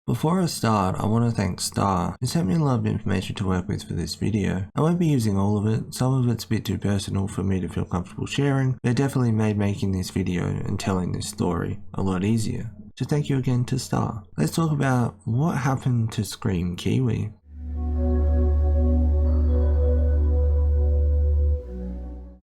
Before I start, I want to thank Star, who sent me a lot of information to work with for this video. I won't be using all of it, some of it's a bit too personal for me to feel comfortable sharing, but it definitely made making this video and telling this story a lot easier. So thank you again to Star. Let's talk about what happened to Scream Kiwi.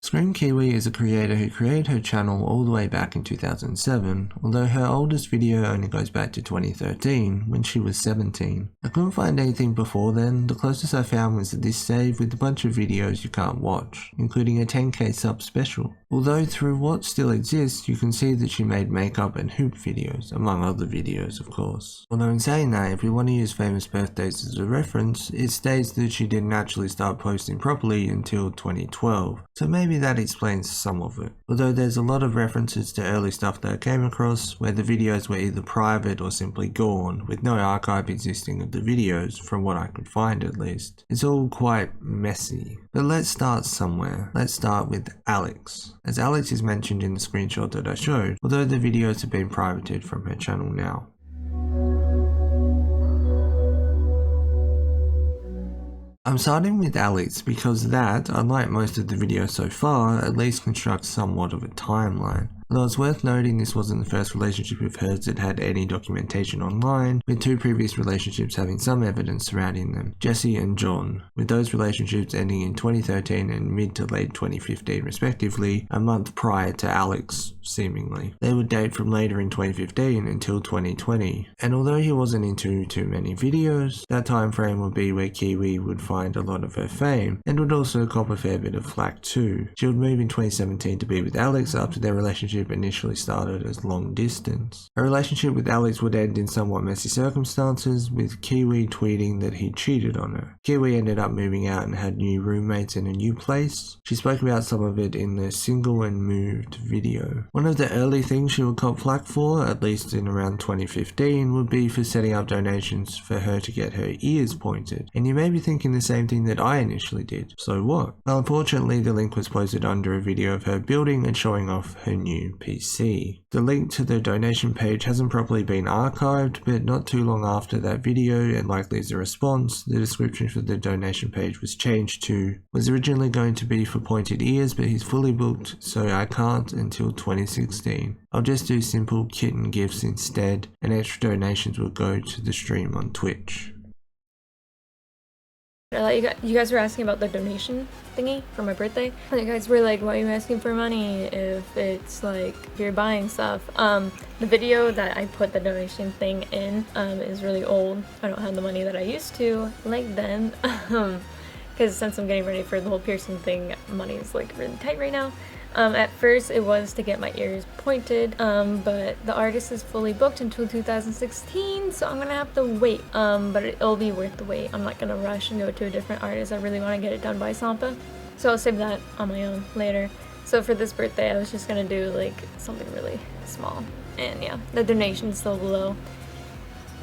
Scream Kiwi is a creator who created her channel all the way back in 2007, although her oldest video only goes back to 2013, when she was 17. I couldn't find anything before then. The closest I found was this save with a bunch of videos you can't watch, including a 10k sub special. Although through what still exists, you can see that she made makeup and hoop videos, among other videos of course. Although in saying that, if we want to use famous birthdays as a reference, it states that she didn't actually start posting properly until 2012, so maybe that explains some of it. Although there's a lot of references to early stuff that I came across, where the videos were either private or simply gone, with no archive existing of the videos, from what I could find at least. It's all quite messy. But let's start somewhere. Let's start with Alex, as Alex is mentioned in the screenshot that I showed, although the videos have been privated from her channel now. I'm starting with Alex because that, unlike most of the videos so far, at least constructs somewhat of a timeline. Although it's worth noting this wasn't the first relationship of hers that had any documentation online, with two previous relationships having some evidence surrounding them, Jesse and John, with those relationships ending in 2013 and mid to late 2015 respectively, a month prior to Alex, seemingly. They would date from later in 2015 until 2020, and although he wasn't into too many videos, that time frame would be where Kiwi would find a lot of her fame, and would also cop a fair bit of flack too. She would move in 2017 to be with Alex after their relationship initially started as long distance. Her relationship with Alex would end in somewhat messy circumstances, with Kiwi tweeting that he cheated on her. Kiwi ended up moving out and had new roommates in a new place. She spoke about some of it in the Single and Moved video. One of the early things she would cop flack for, at least in around 2015, would be for setting up donations for her to get her ears pointed. And you may be thinking the same thing that I initially did. So what? Well, unfortunately the link was posted under a video of her building and showing off her new PC. The link to the donation page hasn't properly been archived, but not too long after that video, and likely as a response, the description for the donation page was changed to, was originally going to be for pointed ears, but he's fully booked, so I can't until 2016. I'll just do simple kitten gifts instead, and extra donations will go to the stream on Twitch. You guys were asking about the donation thingy for my birthday. And you guys were like, why are you asking for money if it's like, if you're buying stuff? The video that I put the donation thing in is really old. I don't have the money that I used to like then. Because since I'm getting ready for the whole piercing thing, money is like really tight right now. At first it was to get my ears pointed, but the artist is fully booked until 2016, so I'm gonna have to wait, but it'll be worth the wait. I'm not gonna rush and go to a different artist. I really want to get it done by Sampa, so I'll save that on my own later. So for this birthday I was just gonna do like something really small, and yeah, the donation is still below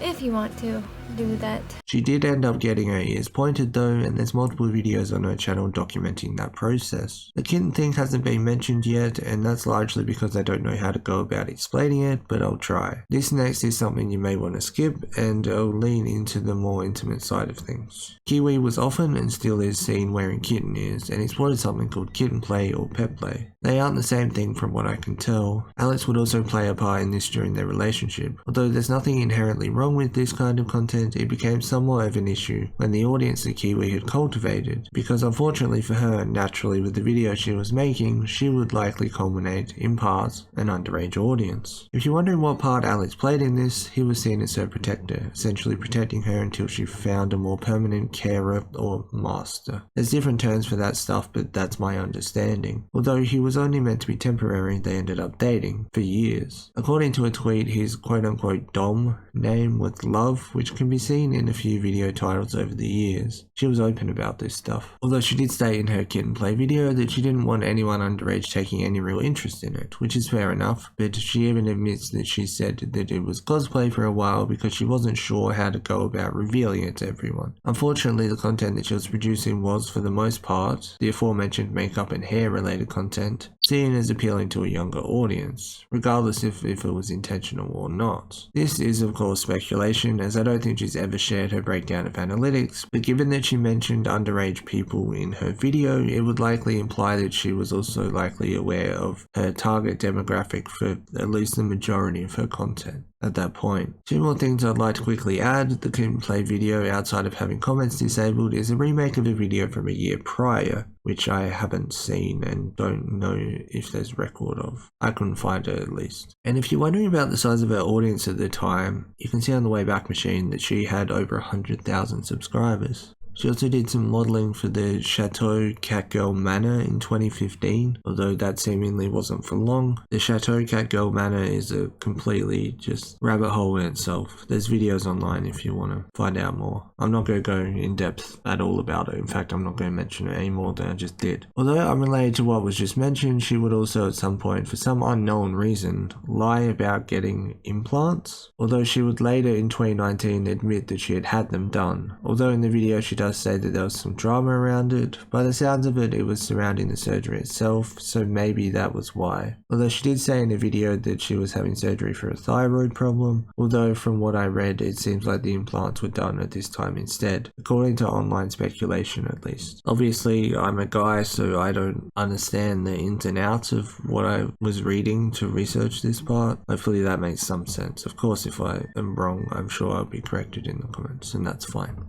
if you want to do that. She did end up getting her ears pointed though, and there's multiple videos on her channel documenting that process. The kitten thing hasn't been mentioned yet, and that's largely because I don't know how to go about explaining it, but I'll try. This next is something you may want to skip, and I'll lean into the more intimate side of things. Kiwi was often and still is seen wearing kitten ears, and explored something called kitten play or pet play. They aren't the same thing from what I can tell. Alex would also play a part in this during their relationship. Although there's nothing inherently wrong with this kind of content, it became somewhat of an issue when the audience that Kiwi had cultivated, because unfortunately for her, naturally with the video she was making, she would likely culminate, in part, an underage audience. If you're wondering what part Alex played in this, he was seen as her protector, essentially protecting her until she found a more permanent carer or master. There's different terms for that stuff, but that's my understanding. Although he was only meant to be temporary, they ended up dating for years. According to a tweet, his quote-unquote dom name was Love, which can be seen in a few video titles over the years. She was open about this stuff, although she did state in her kitten play video that she didn't want anyone underage taking any real interest in it, which is fair enough, but she even admits that she said that it was cosplay for a while because she wasn't sure how to go about revealing it to everyone. Unfortunately, the content that she was producing was, for the most part, the aforementioned makeup and hair related content, seen as appealing to a younger audience, regardless if it was intentional or not. This is of course speculation speculation, as I don't think she's ever shared her breakdown of analytics, but given that she mentioned underage people in her video, it would likely imply that she was also likely aware of her target demographic for at least the majority of her content at that point. Two more things I'd like to quickly add. The kitten play video, outside of having comments disabled, is a remake of a video from a year prior, which I haven't seen and don't know if there's record of. I couldn't find it at least. And if you're wondering about the size of her audience at the time, you can see on the Wayback Machine that she had over 100,000 subscribers. She also did some modelling for the Chateau Catgirl Manor in 2015, although that seemingly wasn't for long. The Chateau Catgirl Manor is a completely just rabbit hole in itself. There's videos online if you want to find out more. I'm not going to go in depth at all about it. In fact, I'm not going to mention it any more than I just did. Although unrelated to what was just mentioned, she would also at some point, for some unknown reason, lie about getting implants, although she would later in 2019 admit that she had had them done. Although in the video she does say that there was some drama around it. By the sounds of it, it was surrounding the surgery itself, so maybe that was why. Although she did say in the video that she was having surgery for a thyroid problem, although from what I read it seems like the implants were done at this time instead, according to online speculation at least. Obviously I'm a guy, so I don't understand the ins and outs of what I was reading to research this part. Hopefully that makes some sense. Of course if I am wrong, I'm sure I'll be corrected in the comments, and that's fine.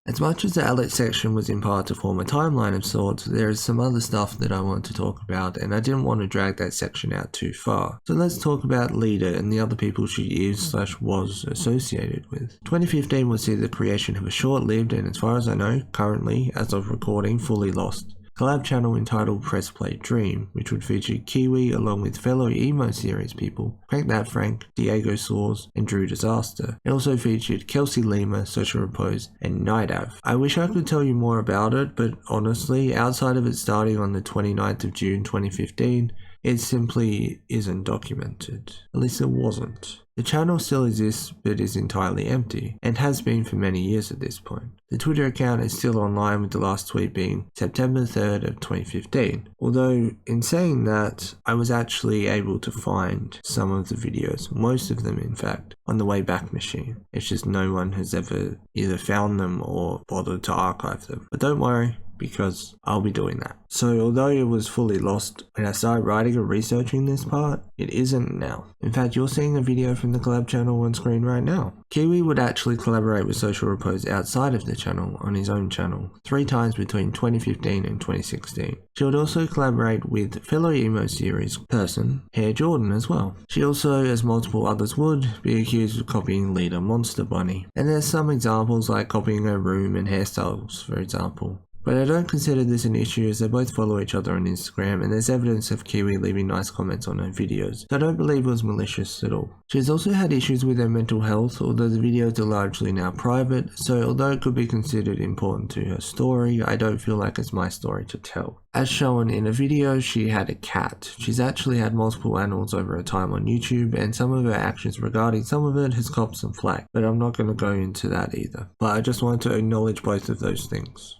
As much as the Alex section was in part to form a timeline of sorts, there is some other stuff that I want to talk about, and I didn't want to drag that section out too far. So let's talk about Leda and the other people she is/was associated with. 2015 would see the creation of a short-lived and, as far as I know, currently, as of recording, fully lost collab channel entitled Press Play Dream, which would feature Kiwi along with fellow emo series people Crank That Frank, Diego Soares, and Drew Disaster. It also featured Kelsey Lima, Social Repose, and Night Av. I wish I could tell you more about it, but honestly, outside of it starting on the 29th of June 2015, it simply isn't documented. At least it wasn't. The channel still exists but is entirely empty, and has been for many years at this point. The Twitter account is still online, with the last tweet being September 3rd of 2015. Although, in saying that, I was actually able to find some of the videos, most of them in fact, on the Wayback Machine. It's just no one has ever either found them or bothered to archive them. But don't worry, because I'll be doing that. So although it was fully lost when I started writing or researching this part, it isn't now. In fact, you're seeing a video from the collab channel on screen right now. Kiwi would actually collaborate with Social Repose outside of the channel on his own channel 3 times between 2015 and 2016. She would also collaborate with fellow emo series person Hair Jordan as well. She also, as multiple others would, be accused of copying Leda Monster Bunny. And there's some examples like copying her room and hairstyles, for example. But I don't consider this an issue, as they both follow each other on Instagram, and there's evidence of Kiwi leaving nice comments on her videos, so I don't believe it was malicious at all. She has also had issues with her mental health, although the videos are largely now private, so although it could be considered important to her story, I don't feel like it's my story to tell. As shown in a video, she had a cat. She's actually had multiple animals over her time on YouTube, and some of her actions regarding some of it has copped some flack, but I'm not going to go into that either. But I just wanted to acknowledge both of those things.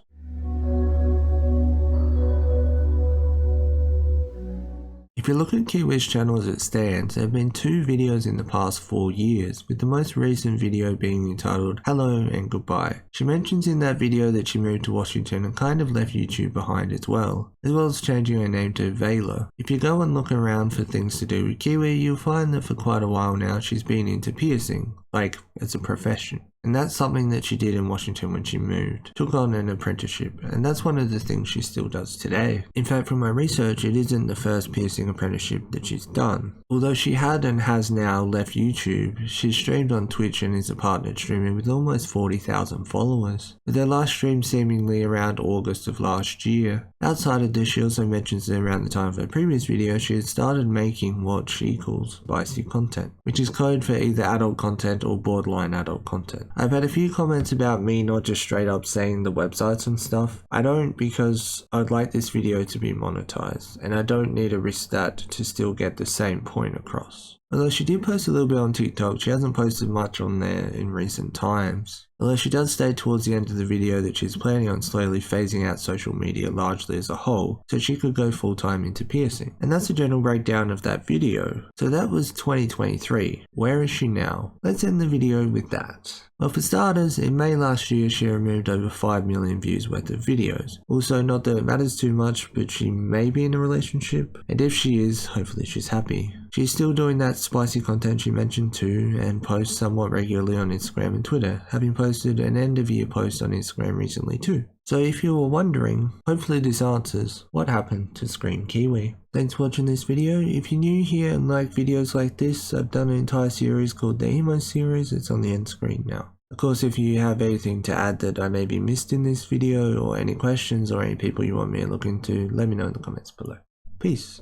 If you look at Kiwi's channel as it stands, there have been 2 videos in the past 4 years, with the most recent video being entitled Hello and Goodbye. She mentions in that video that she moved to Washington and kind of left YouTube behind as well as changing her name to Vayla. If you go and look around for things to do with Kiwi, you'll find that for quite a while now she's been into piercing, like as a profession. And that's something that she did in Washington when she moved. Took on an apprenticeship, and that's one of the things she still does today. In fact, from my research, it isn't the first piercing apprenticeship that she's done. Although she had and has now left YouTube, she's streamed on Twitch and is a partner streamer with almost 40,000 followers, with her last stream seemingly around August of last year. Outside of this, she also mentions that around the time of her previous video, she had started making what she calls spicy content, which is code for either adult content or borderline adult content. I've had a few comments about me not just straight up saying the websites and stuff. I don't, because I'd like this video to be monetized, and I don't need to risk that to still get the same point across. Although she did post a little bit on TikTok, she hasn't posted much on there in recent times. Although she does state towards the end of the video that she's planning on slowly phasing out social media largely as a whole, so she could go full time into piercing. And that's a general breakdown of that video. So that was 2023. Where is she now? Let's end the video with that. Well, for starters, in May last year she removed over 5 million views worth of videos. Also, not that it matters too much, but she may be in a relationship, and if she is, hopefully she's happy. She's still doing that spicy content she mentioned too, and posts somewhat regularly on Instagram and Twitter, having posted an end of year post on Instagram recently too. So if you were wondering, hopefully this answers what happened to Scream Kiwi. Thanks for watching this video. If you're new here and like videos like this, I've done an entire series called the Emo series. It's on the end screen now. Of course, if you have anything to add that I maybe missed in this video, or any questions or any people you want me to look into, let me know in the comments below. Peace.